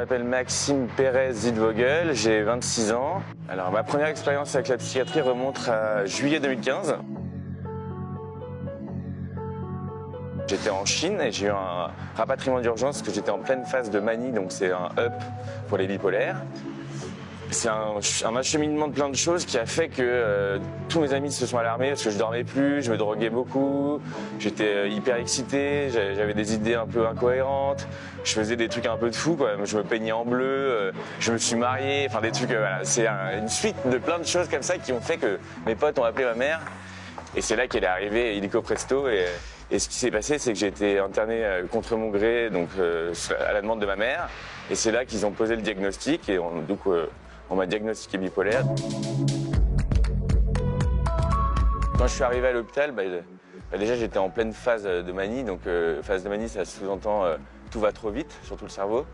m'appelle Maxime Pérez Zidvogel, j'ai 26 ans. Alors ma première expérience avec la psychiatrie remonte à juillet 2015. J'étais en Chine et j'ai eu un rapatriement d'urgence parce que j'étais en pleine phase de manie, donc c'est un up pour les bipolaires. C'est un acheminement de plein de choses qui a fait que tous mes amis se sont alarmés parce que je dormais plus, je me droguais beaucoup, j'étais hyper excité, j'avais des idées un peu incohérentes, je faisais des trucs un peu de fou, quoi. Je me peignais en bleu, je me suis marié, enfin des trucs, voilà. C'est une suite de plein de choses comme ça qui ont fait que mes potes ont appelé ma mère et c'est là qu'elle est arrivée illico presto et ce qui s'est passé, c'est que j'ai été interné contre mon gré, donc à la demande de ma mère, et c'est là qu'ils ont posé le diagnostic et on m'a diagnostiqué bipolaire. Quand je suis arrivé à l'hôpital, déjà j'étais en pleine phase de manie. Donc phase de manie, ça sous-entend tout va trop vite, surtout le cerveau.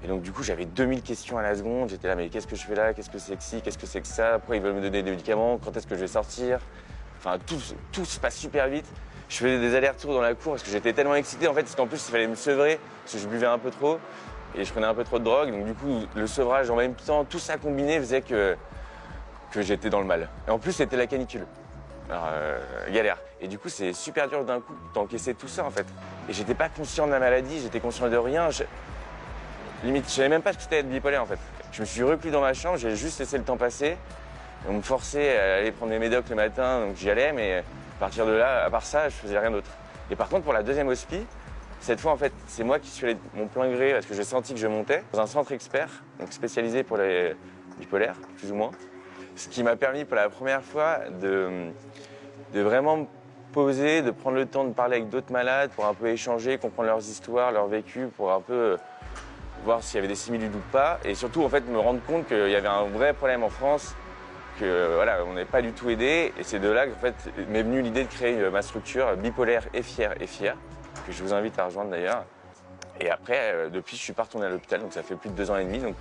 Et donc du coup j'avais 2000 questions à la seconde. J'étais là, mais qu'est-ce que je fais là? Qu'est-ce que c'est que ci? Qu'est-ce que c'est que ça? Pourquoi ils veulent me donner des médicaments? Quand est-ce que je vais sortir? Enfin tout se passe super vite. Je faisais des allers-retours dans la cour parce que j'étais tellement excité en fait, parce qu'en plus il fallait me sevrer parce que je buvais un peu trop. Et je prenais un peu trop de drogue, donc du coup, le sevrage en même temps, tout ça combiné faisait que j'étais dans le mal. Et en plus, c'était la canicule. Alors, galère. Et du coup, c'est super dur d'un coup d'encaisser tout ça, en fait. Et j'étais pas conscient de la maladie, j'étais conscient de rien. Limite, je savais même pas ce que c'était être bipolaire, en fait. Je me suis reclus dans ma chambre, j'ai juste laissé le temps passer. On me forçait à aller prendre mes médocs le matin, donc j'y allais, mais à partir de là, à part ça, je faisais rien d'autre. Et par contre, pour la deuxième hospi, cette fois, en fait, c'est moi qui suis allé de mon plein gré parce que j'ai senti que je montais dans un centre expert, donc spécialisé pour les bipolaires, plus ou moins. Ce qui m'a permis pour la première fois de vraiment me poser, de prendre le temps de parler avec d'autres malades pour un peu échanger, comprendre leurs histoires, leur vécu, pour un peu voir s'il y avait des similitudes ou pas. Et surtout, en fait, me rendre compte qu'il y avait un vrai problème en France, que voilà, on n'est pas du tout aidé. Et c'est de là qu'en fait m'est venue l'idée de créer ma structure Bipolaire et Fier, que je vous invite à rejoindre d'ailleurs. Et après, depuis, je suis pas retourné à l'hôpital, donc ça fait plus de 2 ans et demi, donc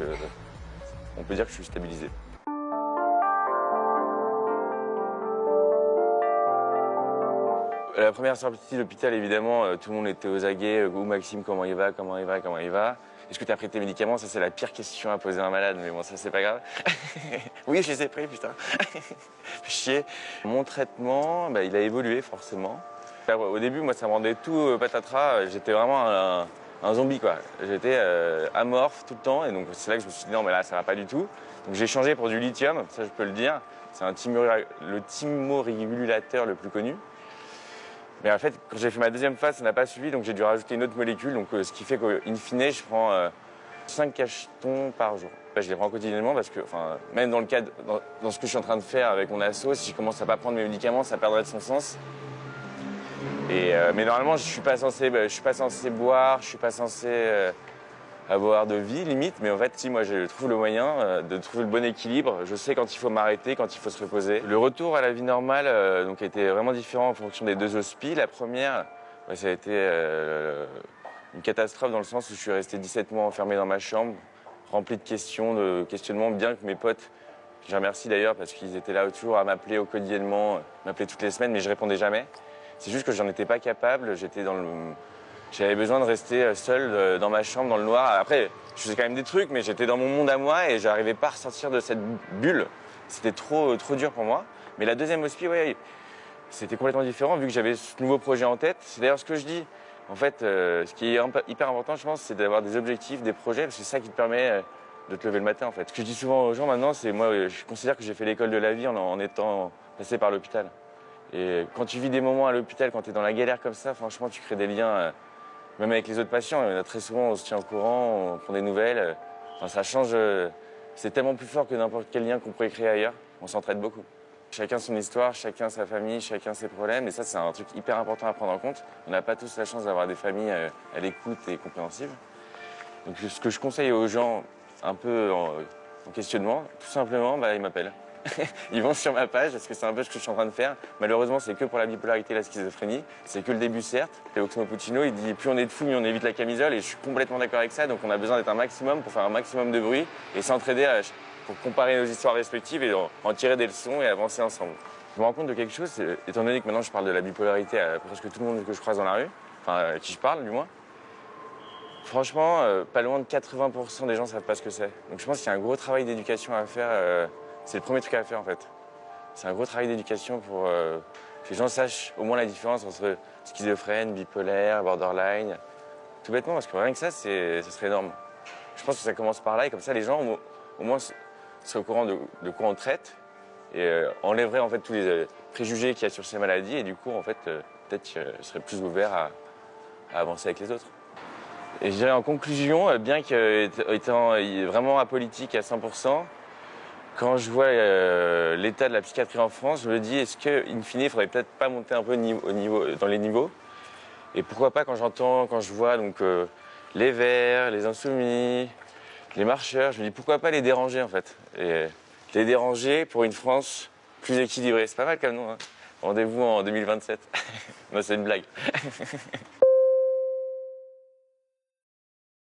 on peut dire que je suis stabilisé. La première sortie de l'hôpital, évidemment, tout le monde était aux aguets. Où Maxime, comment il va? Comment il va? Comment il va? Est-ce que tu as pris tes médicaments? Ça, c'est la pire question à poser à un malade, mais bon, ça, c'est pas grave. Oui, je les ai pris, putain. Chier. Mon traitement, il a évolué, forcément. Au début, moi, ça me rendait tout patatras. J'étais vraiment un zombie, quoi. J'étais amorphe tout le temps, et donc c'est là que je me suis dit, non, mais là, ça va pas du tout. Donc j'ai changé pour du lithium, ça, je peux le dire. C'est le thymorégulateur le plus connu. Mais en fait, quand j'ai fait ma deuxième phase, ça n'a pas suivi, donc j'ai dû rajouter une autre molécule. Donc, ce qui fait qu'in fine, je prends 5 cachetons par jour. Je les prends quotidiennement parce que, même dans le cadre, dans ce que je suis en train de faire avec mon asso, si je commence à pas prendre mes médicaments, ça perdrait de son sens. Mais normalement, je suis pas censé boire, je suis pas censé avoir de vie limite. Mais en fait, si moi je trouve le moyen de trouver le bon équilibre, je sais quand il faut m'arrêter, quand il faut se reposer. Le retour à la vie normale donc était vraiment différent en fonction des 2 hospis. La première, ça a été une catastrophe dans le sens où je suis resté 17 mois enfermé dans ma chambre, rempli de questions, de questionnements, bien que mes potes, je les remercie d'ailleurs parce qu'ils étaient là toujours à m'appeler quotidiennement, m'appeler toutes les semaines, mais je répondais jamais. C'est juste que j'en étais pas capable, j'avais besoin de rester seul dans ma chambre, dans le noir. Après, je faisais quand même des trucs, mais j'étais dans mon monde à moi et j'arrivais pas à ressortir de cette bulle. C'était trop dur pour moi. Mais la deuxième hospi, ouais, c'était complètement différent vu que j'avais ce nouveau projet en tête. C'est d'ailleurs ce que je dis. En fait, ce qui est hyper important, je pense, c'est d'avoir des objectifs, des projets, parce que c'est ça qui te permet de te lever le matin, en fait. Ce que je dis souvent aux gens maintenant, c'est moi, je considère que j'ai fait l'école de la vie en étant passé par l'hôpital. Et quand tu vis des moments à l'hôpital, quand tu es dans la galère comme ça, franchement, tu crées des liens. Même avec les autres patients, très souvent on se tient au courant, on prend des nouvelles. Ça change, c'est tellement plus fort que n'importe quel lien qu'on pourrait créer ailleurs. On s'entraide beaucoup. Chacun son histoire, chacun sa famille, chacun ses problèmes. Et ça, c'est un truc hyper important à prendre en compte. On n'a pas tous la chance d'avoir des familles à l'écoute et compréhensives. Donc ce que je conseille aux gens un peu en questionnement, tout simplement, ils m'appellent. Ils vont sur ma page, parce que c'est un peu ce que je suis en train de faire. Malheureusement, c'est que pour la bipolarité et la schizophrénie. C'est que le début, certes. Et Oxmo Puccino, il dit plus on est de fous, mieux on évite la camisole. Et je suis complètement d'accord avec ça. Donc on a besoin d'être un maximum pour faire un maximum de bruit et s'entraider pour comparer nos histoires respectives et en tirer des leçons et avancer ensemble. Je me rends compte de quelque chose, étant donné que maintenant je parle de la bipolarité à presque tout le monde que je croise dans la rue, à qui je parle du moins. Franchement, pas loin de 80% des gens ne savent pas ce que c'est. Donc je pense qu'il y a un gros travail d'éducation à faire. C'est le premier truc à faire en fait. C'est un gros travail d'éducation pour que les gens sachent au moins la différence entre schizophrène, bipolaire, borderline. Tout bêtement, parce que rien que ça, ce serait énorme. Je pense que ça commence par là et comme ça les gens au moins seraient au courant de quoi on traite et enlèveraient en fait tous les préjugés qu'il y a sur ces maladies et du coup en fait peut-être seraient plus ouverts à avancer avec les autres. Et je dirais en conclusion, bien qu'étant vraiment apolitique à 100%, quand je vois l'état de la psychiatrie en France, je me dis est-ce qu'in fine, il ne faudrait peut-être pas monter un peu dans les niveaux. Et pourquoi pas quand je vois donc, les Verts, les Insoumis, les marcheurs, je me dis pourquoi pas les déranger en fait. Et les déranger pour une France plus équilibrée. C'est pas mal comme nom, hein. Rendez-vous en 2027. Non, c'est une blague.